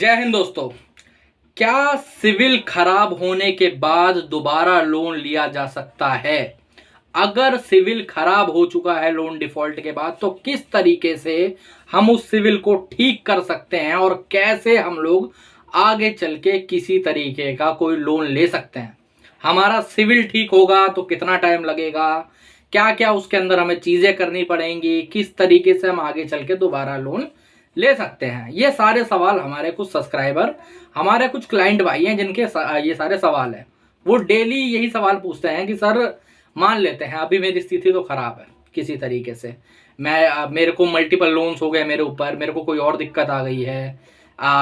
जय हिंद दोस्तों। क्या सिविल खराब होने के बाद दोबारा लोन लिया जा सकता है? अगर सिविल खराब हो चुका है लोन डिफॉल्ट के बाद, तो किस तरीके से हम उस सिविल को ठीक कर सकते हैं और कैसे हम लोग आगे चल के किसी तरीके का कोई लोन ले सकते हैं? हमारा सिविल ठीक होगा तो कितना टाइम लगेगा, क्या क्या उसके अंदर हमें चीजें करनी पड़ेंगी, किस तरीके से हम आगे चल के दोबारा लोन ले सकते हैं? ये सारे सवाल हमारे कुछ सब्सक्राइबर, हमारे कुछ क्लाइंट भाई हैं जिनके ये सारे सवाल हैं। वो डेली यही सवाल पूछते हैं कि सर, मान लेते हैं अभी मेरी स्थिति तो खराब है किसी तरीके से, मेरे को मल्टीपल लोन्स हो गए मेरे ऊपर, मेरे को कोई और दिक्कत आ गई है,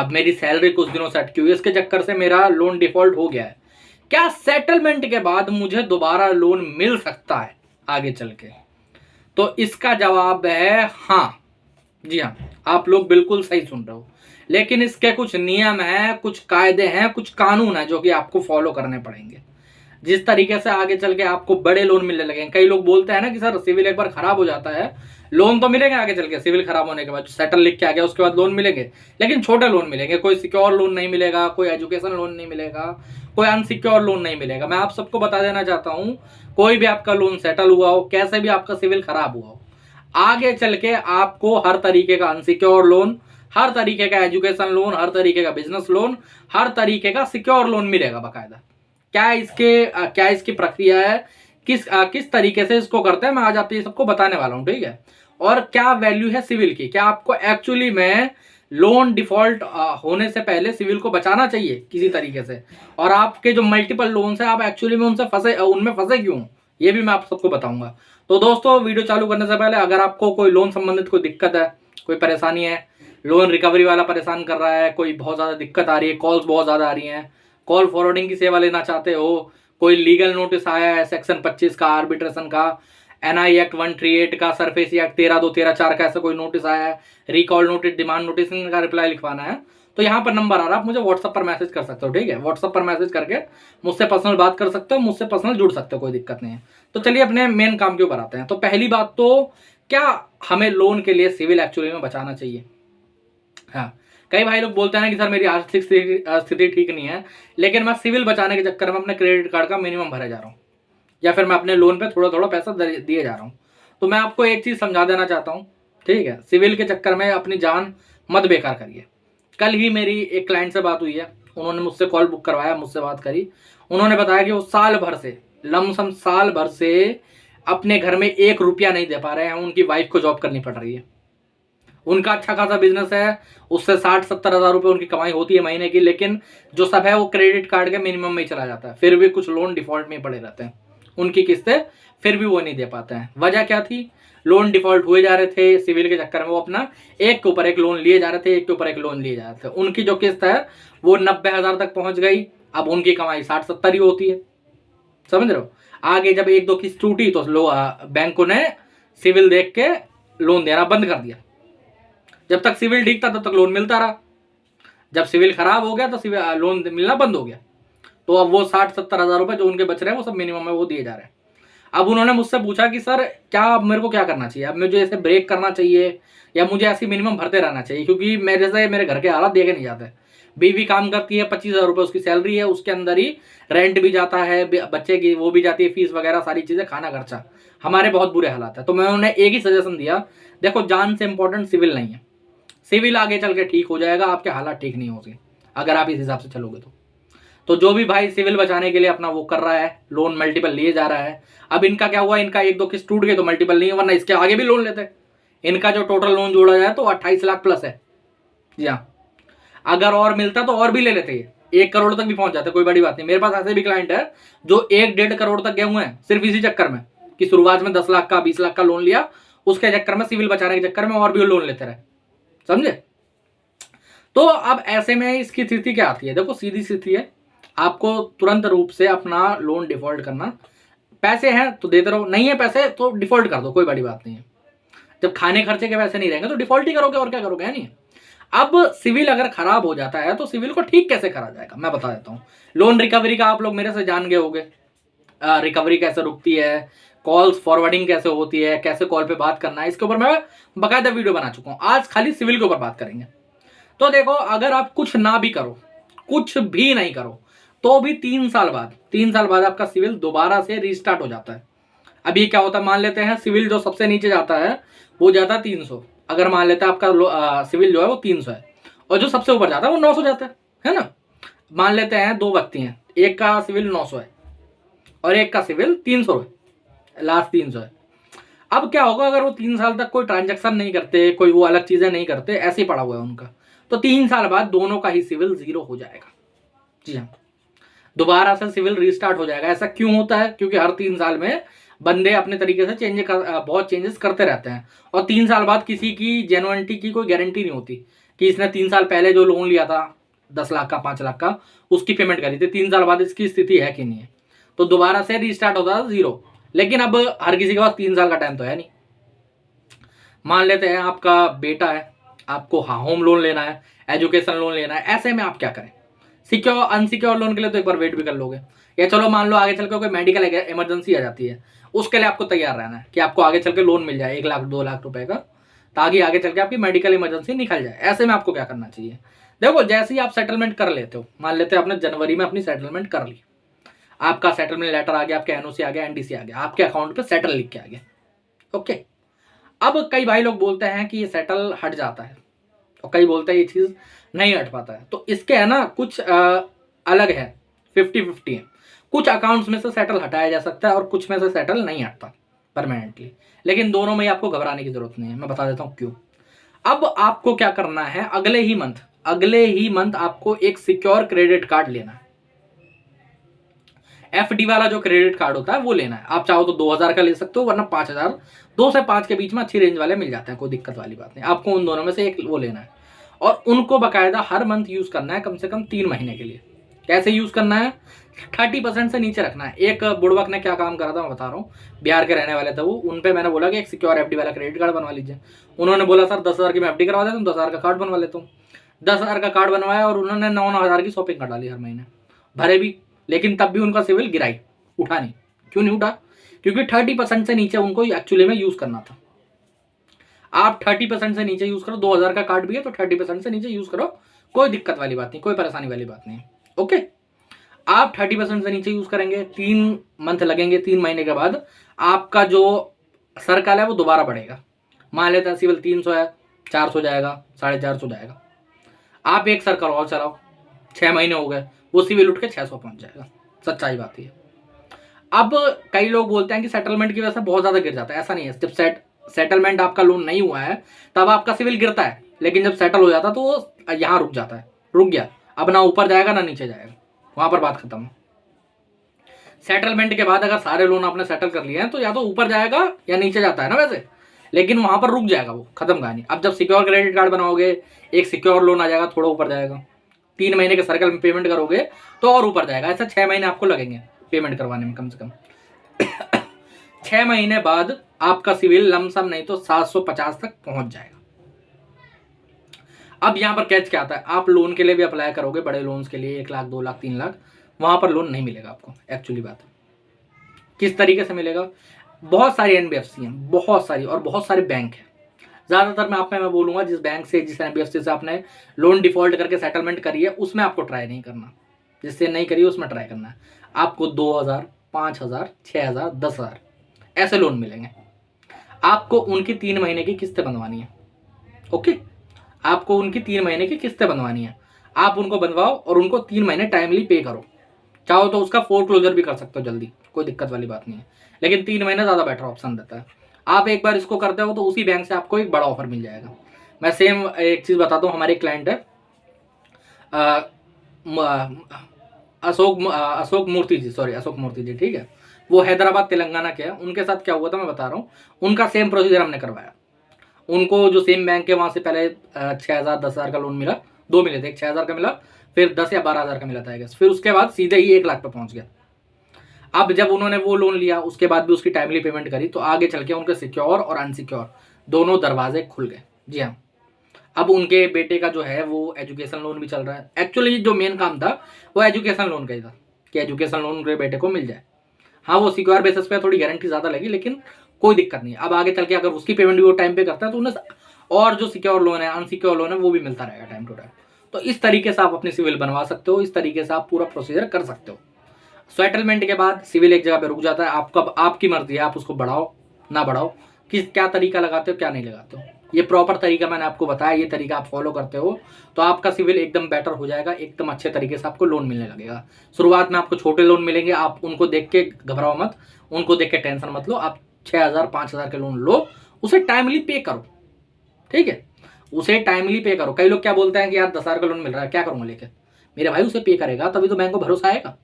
मेरी सैलरी कुछ दिनों से अटकी हुई है, इसके चक्कर से मेरा लोन डिफॉल्ट हो गया है। क्या सेटलमेंट के बाद मुझे दोबारा लोन मिल सकता है आगे चल के? तो इसका जवाब है हाँ। जी हाँ, आप लोग बिल्कुल सही सुन रहे हो। लेकिन इसके कुछ नियम हैं, कुछ कायदे हैं, कुछ कानून हैं जो कि आपको फॉलो करने पड़ेंगे। जिस तरीके से आगे चल के आपको बड़े लोन मिलने लगेंगे। कई लोग बोलते हैं ना कि सर सिविल एक बार खराब हो जाता है, लोन तो मिलेंगे आगे चल के, सिविल खराब होने के बाद सेटल लिख के आ गया उसके बाद लोन मिलेंगे, लेकिन छोटे लोन मिलेंगे, कोई सिक्योर लोन नहीं मिलेगा, कोई एजुकेशन लोन नहीं मिलेगा, कोई अनसिक्योर लोन नहीं मिलेगा। मैं आप सबको बता देना चाहता हूँ, कोई भी आपका लोन सेटल हुआ हो, कैसे भी आपका सिविल खराब हुआ हो, आगे चल के आपको हर तरीके का अनसिक्योर लोन, हर तरीके का एजुकेशन लोन, हर तरीके का बिजनेस लोन, हर तरीके का सिक्योर लोन मिलेगा बाकायदा। क्या इसकी प्रक्रिया है, किस तरीके से इसको करते हैं, मैं आज आपको ये सबको बताने वाला हूँ, ठीक है। और क्या वैल्यू है सिविल की, क्या आपको एक्चुअली में लोन डिफॉल्ट होने से पहले सिविल को बचाना चाहिए किसी तरीके से, और आपके जो मल्टीपल लोन्स हैं आप एक्चुअली में उनमें फंसे क्यों, ये भी मैं आप सबको बताऊंगा। तो दोस्तों, वीडियो चालू करने से पहले अगर आपको कोई लोन संबंधित कोई दिक्कत है, कोई परेशानी है, लोन रिकवरी वाला परेशान कर रहा है, कोई बहुत ज़्यादा दिक्कत आ रही है, कॉल्स बहुत ज़्यादा आ रही हैं, कॉल फॉरवर्डिंग की सेवा लेना चाहते हो, कोई लीगल नोटिस आया है सेक्शन 25 का, आर्बिट्रेशन का, एनआई एक्ट 138 का, सरफेसी एक्ट 13(2) 13(4) का, ऐसा कोई नोटिस आया है, रिकॉल नोटिस, डिमांड नोटिस का रिप्लाई लिखवाना है, तो यहाँ पर नंबर आ रहा है, आप मुझे व्हाट्सएप पर मैसेज कर सकते हो, ठीक है। व्हाट्सएप पर मैसेज करके मुझसे पर्सनल बात कर सकते हो, मुझसे पर्सनल जुड़ सकते हो, कोई दिक्कत नहीं है। तो चलिए अपने मेन काम के ऊपर आते हैं। तो पहली बात तो, क्या हमें लोन के लिए सिविल एक्चुअली में बचाना चाहिए? हाँ, कई भाई लोग बोलते हैं कि सर मेरी आर्थिक स्थिति ठीक नहीं है, लेकिन मैं सिविल बचाने के चक्कर में अपने क्रेडिट कार्ड का मिनिमम भरे जा रहा हूँ, या फिर मैं अपने लोन पे थोड़ा थोड़ा पैसा दिए जा रहा हूँ। तो मैं आपको एक चीज़ समझा देना चाहता हूँ, ठीक है। सिविल के चक्कर में अपनी जान मत बेकार करिए। कल ही मेरी एक क्लाइंट से बात हुई है, उन्होंने मुझसे कॉल बुक करवाया, मुझसे बात करी, उन्होंने बताया कि वो साल भर से, लमसम साल भर से अपने घर में 1 रुपया नहीं दे पा रहे हैं। उनकी वाइफ को जॉब करनी पड़ रही है, उनका अच्छा खासा बिजनेस है, उससे 60-70 हज़ार रुपये उनकी कमाई होती है महीने की, लेकिन जो सब है वो क्रेडिट कार्ड के मिनिमम में ही चला जाता है। फिर भी कुछ लोन डिफॉल्ट में पड़े रहते हैं, उनकी किस्तें फिर भी वो नहीं दे पाते हैं। वजह क्या थी? लोन डिफॉल्ट हुए जा रहे थे, सिविल के चक्कर में वो अपना एक के ऊपर एक लोन लिए जा रहे थे, एक के ऊपर एक लोन लिए जा रहे थे। उनकी जो किस्त है वो 90,000 तक पहुंच गई। अब उनकी कमाई 60-70 ही होती है, समझ रहे हो। आगे जब 1-2 किस्त टूटी तो बैंकों ने सिविल देख के लोन देना बंद कर दिया। जब तक सिविल ठीक था तब तक लोन मिलता रहा, जब सिविल खराब हो गया तो सिविल लोन मिलना बंद हो गया। तो अब वो 60-70 हज़ार रुपये जो उनके बच रहे हैं वो सब मिनिमम में वो दिए जा रहे हैं। अब उन्होंने मुझसे पूछा कि सर क्या अब मेरे को क्या करना चाहिए, अब मुझे ऐसे ब्रेक करना चाहिए या मुझे ऐसी मिनिमम भरते रहना चाहिए, क्योंकि मेरे से मेरे घर के हालात देखे नहीं जाते। बीवी काम करती है, 25,000 रुपये उसकी सैलरी है, उसके अंदर ही रेंट भी जाता है, बच्चे की वो भी जाती है फीस वगैरह, सारी चीज़ें, खाना खर्चा, हमारे बहुत बुरे हालात है। तो मैं उन्हें एक ही सजेशन दिया, देखो जान से इंपॉर्टेंट सिविल नहीं है, सिविल आगे चल के ठीक हो जाएगा, आपके हालात ठीक नहीं होंगे अगर आप इस हिसाब से चलोगे तो जो भी भाई सिविल बचाने के लिए अपना वो कर रहा है, लोन मल्टीपल लिए जा रहा है, अब इनका क्या हुआ, इनका 1-2 किस्त टूट गए तो मल्टीपल नहीं है, वरना इसके आगे भी लोन लेते। इनका जो टोटल लोन जोड़ा जाए तो 28 लाख प्लस है। जी हाँ, अगर और मिलता तो और भी ले लेते, 1 करोड़ तक भी पहुंच जाते, कोई बड़ी बात नहीं। मेरे पास ऐसे भी क्लाइंट है जो 1-1.5 करोड़ तक गए हुए हैं, सिर्फ इसी चक्कर में कि शुरुआत में 10 लाख का 20 लाख का लोन लिया, उसके चक्कर में, सिविल बचाने के चक्कर में और भी लोन लेते रहे, समझे। तो अब ऐसे में इसकी स्थिति क्या आती है? देखो सीधी स्थिति है, आपको तुरंत रूप से अपना लोन डिफॉल्ट करना। पैसे हैं तो देते रहो, नहीं है पैसे तो डिफॉल्ट कर दो, कोई बड़ी बात नहीं है। जब खाने खर्चे के पैसे नहीं रहेंगे तो डिफॉल्ट ही करोगे, और क्या करोगे, है नहीं। अब सिविल अगर खराब हो जाता है तो सिविल को ठीक कैसे करा जाएगा, मैं बता देता हूँ। लोन रिकवरी का आप लोग मेरे से जान गए होंगे, रिकवरी कैसे रुकती है, कॉल्स फॉरवर्डिंग कैसे होती है, कैसे कॉल पे बात करना है, इसके ऊपर मैं बाकायदा वीडियो बना चुका हूँ। आज खाली सिविल के ऊपर बात करेंगे। तो देखो, अगर आप कुछ ना भी करो, कुछ भी नहीं करो, तो भी 3 साल बाद आपका सिविल दोबारा से रीस्टार्ट हो जाता है। अभी क्या होता है, मान लेते हैं सिविल जो सबसे नीचे जाता है वो जाता है 300। अगर मान लेते हैं आपका सिविल जो है वो 300 है, और जो सबसे ऊपर जाता है वो 900 जाता है ना। मान लेते हैं 2 व्यक्ति हैं, एक का सिविल 900 है और एक का सिविल 300 है, लास्ट 300 है। अब क्या होगा, अगर वो 3 साल तक कोई ट्रांजेक्शन नहीं करते, कोई वो अलग चीजें नहीं करते, ऐसे ही पड़ा हुआ है उनका, तो 3 साल बाद दोनों का ही सिविल 0 हो जाएगा। जी हाँ, दोबारा से सिविल रीस्टार्ट हो जाएगा। ऐसा क्यों होता है? क्योंकि हर 3 साल में बंदे अपने तरीके से बहुत चेंजेस करते रहते हैं, और 3 साल बाद किसी की जेन्युइनिटी की कोई गारंटी नहीं होती कि इसने 3 साल पहले जो लोन लिया था 10 लाख का, 5 लाख का, उसकी पेमेंट करी थी, 3 साल बाद इसकी स्थिति है कि नहीं है, तो दोबारा से रीस्टार्ट होता है 0। लेकिन अब हर किसी के पास 3 साल का टाइम तो है नहीं। मान लेते हैं आपका बेटा है, आपको होम लोन लेना है, एजुकेशन लोन लेना है, ऐसे में आप क्या करें? सिक्योर अनसिक्योर लोन के लिए तो एक बार वेट भी कर लोगे, या चलो मान लो आगे चल के कोई मेडिकल इमरजेंसी आ जाती है, उसके लिए आपको तैयार रहना है कि आपको आगे चल के लोन मिल जाए 1 लाख 2 लाख रुपए का, ताकि आगे चल के आपकी मेडिकल इमरजेंसी निकल जाए। ऐसे में आपको क्या करना चाहिए? देखो, जैसे ही आप सेटलमेंट कर लेते हो, मान लेते हैं आपने जनवरी में अपनी सेटलमेंट कर ली, आपका सेटलमेंट लेटर आ गया, आपके एनओसी आ गया, एनडीसी आ गया, आपके अकाउंट पे सेटल लिख के आ गया। ओके, अब कई भाई लोग बोलते हैं कि ये सेटल हट जाता है, और कई बोलते हैं ये चीज नहीं हट पाता है। तो इसके है ना कुछ अलग है, 50-50 है। कुछ अकाउंट्स में से सेटल हटाया जा सकता है और कुछ में से सेटल नहीं हटता परमानेंटली, लेकिन दोनों में आपको घबराने की जरूरत नहीं है। मैं बता देता हूं क्यों। अब आपको क्या करना है, अगले ही मंथ आपको एक सिक्योर क्रेडिट कार्ड लेना है। एफडी वाला जो क्रेडिट कार्ड होता है वो लेना है। आप चाहो तो 2000 का ले सकते हो, वरना 5000, 2 से 5 के बीच में अच्छी रेंज वाले मिल जाते हैं, कोई दिक्कत वाली बात नहीं। आपको उन दोनों में से एक वो लेना है, और उनको बाकायदा हर मंथ यूज करना है, कम से कम 3 महीने के लिए। कैसे यूज करना है? 30% से नीचे रखना है। एक बुड़बक ने क्या काम करा था मैं बता रहा हूँ, बिहार के रहने वाले थे वो, उन पे मैंने बोला कि एक सिक्योर एफडी वाला क्रेडिट कार्ड बनवा लीजिए। उन्होंने बोला सर 10,000 की मैं एफडी करवा देता हूँ, 10,000 का कार्ड बनवा लेता हूँ। 10,000 का कार्ड बनवाया और उन्होंने 9,000 की शॉपिंग कर डाली हर महीने, भरे भी, लेकिन तब भी उनका सिविल गिराई, उठा नहीं। क्यों नहीं उठा? क्योंकि 30% से नीचे उनको एक्चुअली में यूज करना था। आप 30% से नीचे यूज करो, 2000 का कार्ड भी है तो 30% से नीचे यूज करो, कोई दिक्कत वाली बात नहीं, कोई परेशानी वाली बात नहीं। ओके, आप 30% से नीचे यूज करेंगे, 3 मंथ लगेंगे, 3 महीने के बाद आपका जो सर्कल है वो दोबारा बढ़ेगा। मान लेते हैं सिविल 300 है, 400 जाएगा, 450 जाएगा। आप एक सर्कल और चलाओ, 6 महीने हो गए, वो सिविल उठ के 600 पहुंच जाएगा। सच्चाई बात है। अब कई लोग बोलते हैं कि सेटलमेंट की वजह से बहुत ज्यादा गिर जाता है। ऐसा नहीं है। जब सेटलमेंट आपका लोन नहीं हुआ है तब आपका सिविल गिरता है, लेकिन जब सेटल हो जाता है तो वो यहाँ रुक जाता है, रुक गया, अब ना ऊपर जाएगा ना नीचे जाएगा, वहां पर बात खत्म। सेटलमेंट के बाद अगर सारे लोन आपने सेटल कर लिए हैं तो या तो ऊपर जाएगा या नीचे जाता है ना वैसे, लेकिन वहां पर रुक जाएगा, वो खत्म कहानी। अब जब सिक्योर क्रेडिट कार्ड बनाओगे, एक सिक्योर लोन आ जाएगा, थोड़ा ऊपर जाएगा। 3 महीने के सर्कल में पेमेंट करोगे तो और ऊपर जाएगा। ऐसा 6 महीने आपको लगेंगे पेमेंट करवाने में कम से कम। 6 महीने बाद आपका सिविल लमसम नहीं तो 750 तक पहुंच जाएगा। अब यहां पर कैच क्या आता है, आप लोन के लिए भी अप्लाई करोगे, बड़े लोन्स के लिए 1 लाख 2 लाख 3 लाख, वहां पर लोन नहीं मिलेगा आपको। एक्चुअली बात किस तरीके से मिलेगा? बहुत सारी एनबीएफसी हैं, बहुत सारी, और बहुत सारे बैंक हैं। ज्यादातर मैं बोलूंगा जिस बैंक से, जिस एनबीएफसी से आपने लोन डिफॉल्ट करके सेटलमेंट करी है उसमें आपको ट्राई नहीं करना, जिससे नहीं करी उसमें ट्राई करना है। आपको 2000, 5000, 6000, 10,000 ऐसे लोन मिलेंगे। आपको उनकी 3 महीने की किस्तें बनवानी है। ओके, आपको उनकी 3 महीने की किस्तें बनवानी है। आप उनको बनवाओ और उनको 3 महीने टाइमली पे करो। चाहो तो उसका फोरक्लोजर भी कर सकते हो जल्दी, कोई दिक्कत वाली बात नहीं है, लेकिन 3 महीने ज़्यादा बेटर ऑप्शन रहता है। आप एक बार इसको करते हो तो उसी बैंक से आपको एक बड़ा ऑफर मिल जाएगा। मैं सेम एक चीज़ बताता हूँ। हमारे क्लाइंट है अशोक मूर्ति जी, ठीक है, वो हैदराबाद तेलंगाना के हैं। उनके साथ क्या हुआ था मैं बता रहा हूँ। उनका सेम प्रोसीजर हमने करवाया। उनको जो सेम बैंक है वहाँ से पहले 6,000, 10,000 का लोन मिला, 2 मिले थे, एक 6,000 का मिला, फिर 10 या 12,000 का मिला था, फिर उसके बाद सीधे ही 1 लाख पे पहुंच गया। अब जब उन्होंने वो लोन लिया उसके बाद भी उसकी टाइमली पेमेंट करी तो आगे चल के उनके सिक्योर और अनसिक्योर दोनों दरवाजे खुल गए। जी हाँ, अब उनके बेटे का जो है वो एजुकेशन लोन भी चल रहा है। एक्चुअली जो मेन काम था वो एजुकेशन लोन का ही था कि एजुकेशन लोन उनके बेटे को मिल जाए। हाँ, वो सिक्योर बेसिस पे थोड़ी गारंटी ज़्यादा लगी, लेकिन कोई दिक्कत नहीं। अब आगे चल के अगर उसकी पेमेंट भी वो टाइम पे करता है तो उन्हें और जो सिक्योर लोन है, अनसिक्योर लोन है, वो भी मिलता रहेगा टाइम टू टाइम। तो इस तरीके से आप अपनी सिविल बनवा सकते हो, इस तरीके से आप पूरा प्रोसीजर कर सकते हो। सेटलमेंट के बाद सिविल एक जगह पे रुक जाता है, आपकी मर्जी है, आप उसको बढ़ाओ ना बढ़ाओ, क्या तरीका लगाते हो क्या नहीं लगाते हो। ये प्रॉपर तरीका मैंने आपको बताया, ये तरीका आप फॉलो करते हो तो आपका सिविल एकदम बेटर हो जाएगा, एकदम अच्छे तरीके से आपको लोन मिलने लगेगा। शुरुआत में आपको छोटे लोन मिलेंगे, आप उनको देख के घबराओ मत, उनको देख के टेंशन मत लो। आप 6,000 5,000 के लोन लो, उसे टाइमली पे करो, ठीक है, उसे टाइमली पे करो। कई लोग क्या बोलते हैं कि यार 10,000 का लोन मिल रहा है, क्या करूंगा लेके। मेरे भाई उसे पे करेगा तभी तो बैंक को भरोसा आएगा।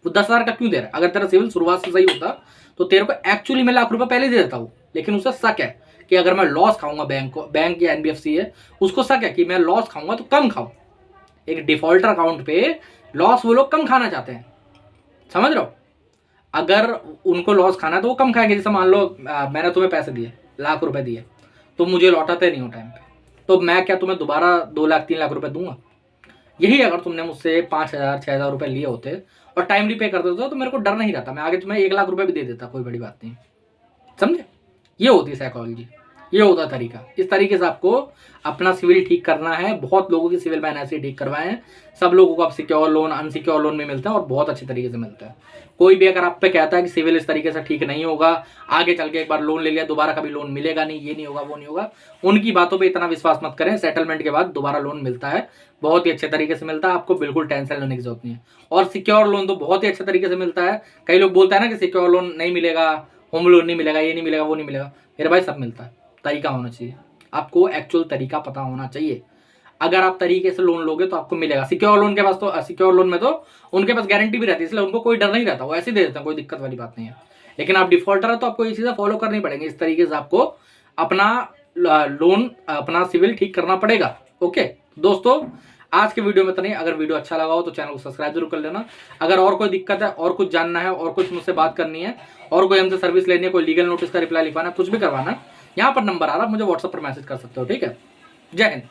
वो 10,000 का क्यों दे रहा है? अगर तेरा सिविल शुरुआत से सही होता तो तेरे को एक्चुअली मैं लाख रुपए पहले दे देता हूँ, लेकिन उसे शक है कि अगर मैं लॉस खाऊंगा, बैंक या एनबीएफसी है उसको शक है कि मैं लॉस खाऊंगा तो कम खाऊं। एक डिफॉल्टर अकाउंट पे लॉस वो लोग कम खाना चाहते हैं, समझ रहे हो। अगर उनको लॉस खाना है तो वो कम खाएंगे। जैसे मान लो मैंने तुम्हें पैसे दिए, लाख रुपए दिए, तो मुझे लौटाते नहीं हो टाइम पे, तो मैं क्या तुम्हें दोबारा 2 लाख 3 लाख रुपए दूंगा? यही अगर तुमने मुझसे 5,000 6,000 रुपए लिए होते और टाइमली पे कर देते तो मेरे को डर नहीं रहता, मैं आगे तुम्हें 1 लाख रुपए भी दे देता, कोई बड़ी बात नहीं। समझे? ये होती है साइकोलॉजी, ये होता है तरीका। इस तरीके से आपको अपना सिविल ठीक करना है। बहुत लोगों की सिविल मैंने ऐसे ठीक करवाए हैं, सब लोगों को अब सिक्योर लोन अनसिक्योर लोन में मिलता है और बहुत अच्छे तरीके से मिलता है। कोई भी अगर आप पे कहता है कि सिविल इस तरीके से ठीक नहीं होगा, आगे चल के एक बार लोन ले लिया दोबारा कभी लोन मिलेगा नहीं, ये नहीं होगा वो नहीं होगा, उनकी बातों पे इतना विश्वास मत करें। सेटलमेंट के बाद दोबारा लोन मिलता है, बहुत ही अच्छे तरीके से मिलता है, आपको बिल्कुल टेंशन लेने की जरूरत नहीं है। और सिक्योर लोन तो बहुत ही अच्छे तरीके से मिलता है। कई लोग बोलते हैं ना कि सिक्योर लोन नहीं मिलेगा, होम लोन नहीं मिलेगा, ये नहीं मिलेगा वो नहीं मिलेगा। मेरे भाई सब मिलता है, तरीका होना चाहिए, आपको एक्चुअल तरीका पता होना चाहिए। अगर आप तरीके से लोन लोगे तो आपको मिलेगा। सिक्योर लोन के पास तो सिक्योर लोन में तो उनके पास गारंटी भी रहती है, इसलिए उनको कोई डर नहीं रहता, वो ऐसे दे देते हैं, कोई दिक्कत वाली बात नहीं है। लेकिन आप डिफॉल्टर है तो आपको ये चीजें फॉलो करनी पड़ेंगी। इस तरीके से आपको अपना लोन अपना सिविल ठीक करना पड़ेगा। ओके दोस्तों, आज के वीडियो में तो नहीं, अगर वीडियो अच्छा लगा हो तो चैनल को सब्सक्राइब जरूर कर लेना। अगर और कोई दिक्कत है, और कुछ जानना है, और कुछ मुझसे बात करनी है, और कोई हमसे सर्विस लेनी है, कोई लीगल नोटिस का रिप्लाई लिखवाना है, कुछ भी करवाना है, यहाँ पर नंबर आ रहा है, मुझे व्हाट्सएप पर मैसेज कर सकते हो। ठीक है, जय हिंद।